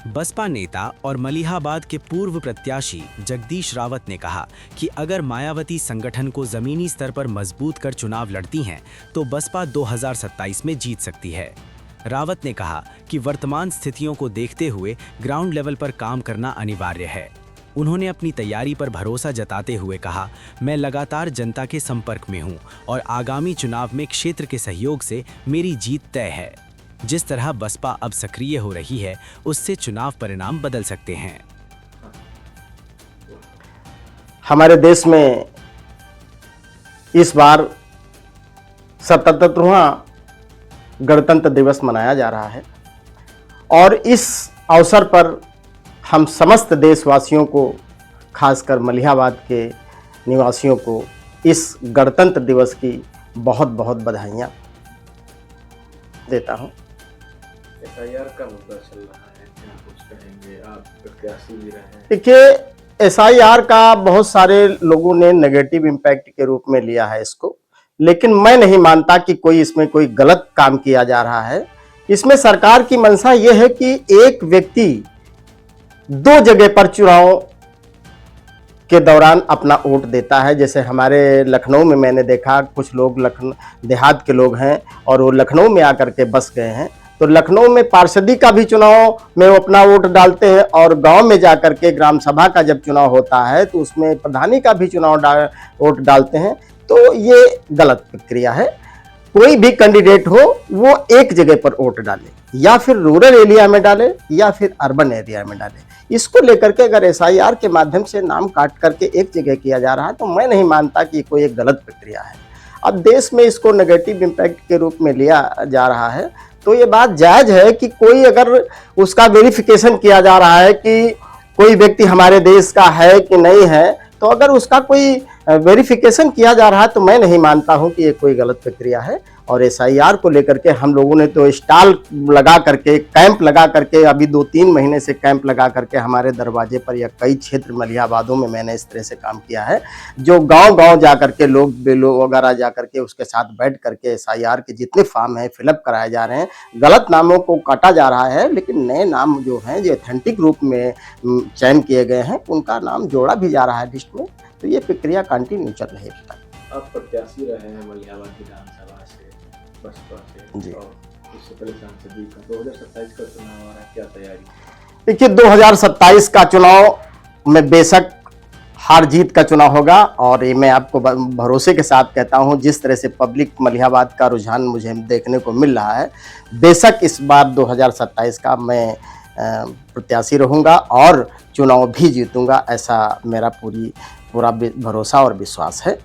बसपा नेता और मलिहाबाद के पूर्व प्रत्याशी जगदीश रावत ने कहा कि अगर मायावती संगठन को जमीनी स्तर पर मजबूत कर चुनाव लड़ती हैं तो बसपा 2027 में जीत सकती है। रावत ने कहा कि वर्तमान स्थितियों को देखते हुए ग्राउंड लेवल पर काम करना अनिवार्य है। उन्होंने अपनी तैयारी पर भरोसा जताते हुए कहा, मैं लगातार जनता के संपर्क में हूं और आगामी चुनाव में क्षेत्र के सहयोग से मेरी जीत तय है। जिस तरह बसपा अब सक्रिय हो रही है उससे चुनाव परिणाम बदल सकते हैं। हमारे देश में इस बार 77वां गणतंत्र दिवस मनाया जा रहा है और इस अवसर पर हम समस्त देशवासियों को, खासकर मलिहाबाद के निवासियों को इस गणतंत्र दिवस की बहुत बहुत बधाइयाँ देता हूँ। एसआईआर का मुद्दा चल रहा है, क्या कुछ कहेंगे? आप प्रत्याशी भी रहे। देखिए, एसआईआर का बहुत सारे लोगों ने नेगेटिव इम्पैक्ट के रूप में लिया है इसको, लेकिन मैं नहीं मानता कि कोई इसमें कोई गलत काम किया जा रहा है। इसमें सरकार की मंशा यह है कि एक व्यक्ति दो जगह पर चुनाव के दौरान अपना वोट देता है। जैसे हमारे लखनऊ में मैंने देखा, कुछ लोग लखनऊ देहात के लोग हैं और वो लखनऊ में आकर के बस गए हैं, तो लखनऊ में पार्षदी का भी चुनाव में वो अपना वोट डालते हैं और गांव में जाकर के ग्राम सभा का जब चुनाव होता है तो उसमें प्रधानी का भी चुनाव वोट डालते हैं। तो ये गलत प्रक्रिया है। कोई भी कैंडिडेट हो वो एक जगह पर वोट डाले, या फिर रूरल एरिया में डाले या फिर अर्बन एरिया में डाले। इसको लेकर के अगर एसआईआर के माध्यम से नाम काट करके एक जगह किया जा रहा है तो मैं नहीं मानता कि कोई एक गलत प्रक्रिया है। अब देश में इसको नेगेटिव इम्पैक्ट के रूप में लिया जा रहा है तो ये बात जायज है कि कोई अगर उसका वेरिफिकेशन किया जा रहा है कि कोई व्यक्ति हमारे देश का है कि नहीं है, तो अगर उसका कोई वेरिफिकेशन किया जा रहा है तो मैं नहीं मानता हूं कि ये कोई गलत प्रक्रिया है। और एसआईआर को लेकर के हम लोगों ने तो स्टॉल लगा करके, कैंप लगा करके, अभी 2-3 महीने से कैंप लगा करके हमारे दरवाजे पर या कई क्षेत्र मलिहाबादों में मैंने इस तरह से काम किया है, जो गांव-गांव जा करके लोग वगैरह जा करके उसके साथ बैठ करके एसआईआर के जितने फॉर्म हैं फिलअप कराए जा रहे हैं। गलत नामों को काटा जा रहा है, लेकिन नए नाम जो हैं जो ऑथेंटिक रूप में चयन किए गए हैं उनका नाम जोड़ा भी जा रहा है लिस्ट में। तो ये प्रक्रिया कंटिन्यू चल रही है। आप प्रत्याशी रहे हैं मलिहाबाद विधानसभा से, बसपा से जी, और इससे पहले सांसद का 2027 का चुनाव आ रहा है, क्या तैयारी? देखिए, 2027 का चुनाव में बेशक हार जीत का चुनाव होगा और ये मैं आपको भरोसे के साथ कहता हूं, जिस तरह से पब्लिक मलिहाबाद का रुझान मुझे देखने को मिल रहा है, बेशक इस बार 2027 का मैं प्रत्याशी रहूंगा और चुनाव भी जीतूंगा, ऐसा मेरा पूरा भरोसा और विश्वास है।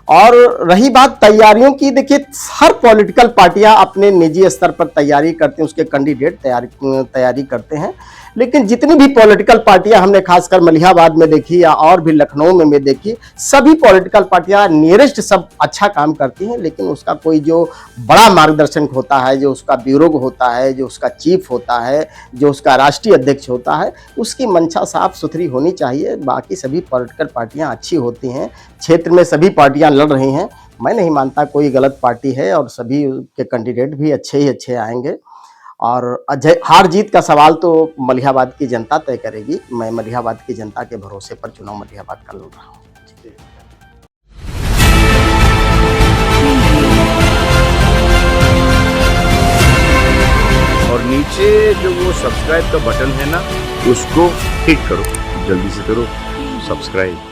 और रही बात तैयारियों की, देखिए हर पॉलिटिकल पार्टियां अपने निजी स्तर पर तैयारी करते हैं, उसके कैंडिडेट तैयारी करते हैं, लेकिन जितनी भी पॉलिटिकल पार्टियां हमने खासकर मलिहाबाद में देखी या और भी लखनऊ में देखी, सभी पॉलिटिकल पार्टियां नियरेस्ट सब अच्छा काम करती हैं, लेकिन उसका कोई जो बड़ा मार्गदर्शन होता है, जो उसका ब्यूरो होता है, जो उसका चीफ होता है, जो उसका राष्ट्रीय अध्यक्ष होता है, उसकी मंशा साफ सुथरी होनी चाहिए। बाकी सभी पॉलिटिकल पार्टियां अच्छी होती हैं, क्षेत्र में सभी पार्टियां लड़ रही हैं, मैं नहीं मानता कोई गलत पार्टी है और सभी के कैंडिडेट भी अच्छे ही अच्छे आएंगे। और हार जीत का सवाल तो मलिहाबाद की जनता तय करेगी। मैं मलिहाबाद की जनता के भरोसे पर चुनाव मलिहाबाद का लड़ रहा हूँ। और नीचे जो वो सब्सक्राइब का बटन है ना, उसको क्लिक करो, जल्दी से करो सब्सक्राइब।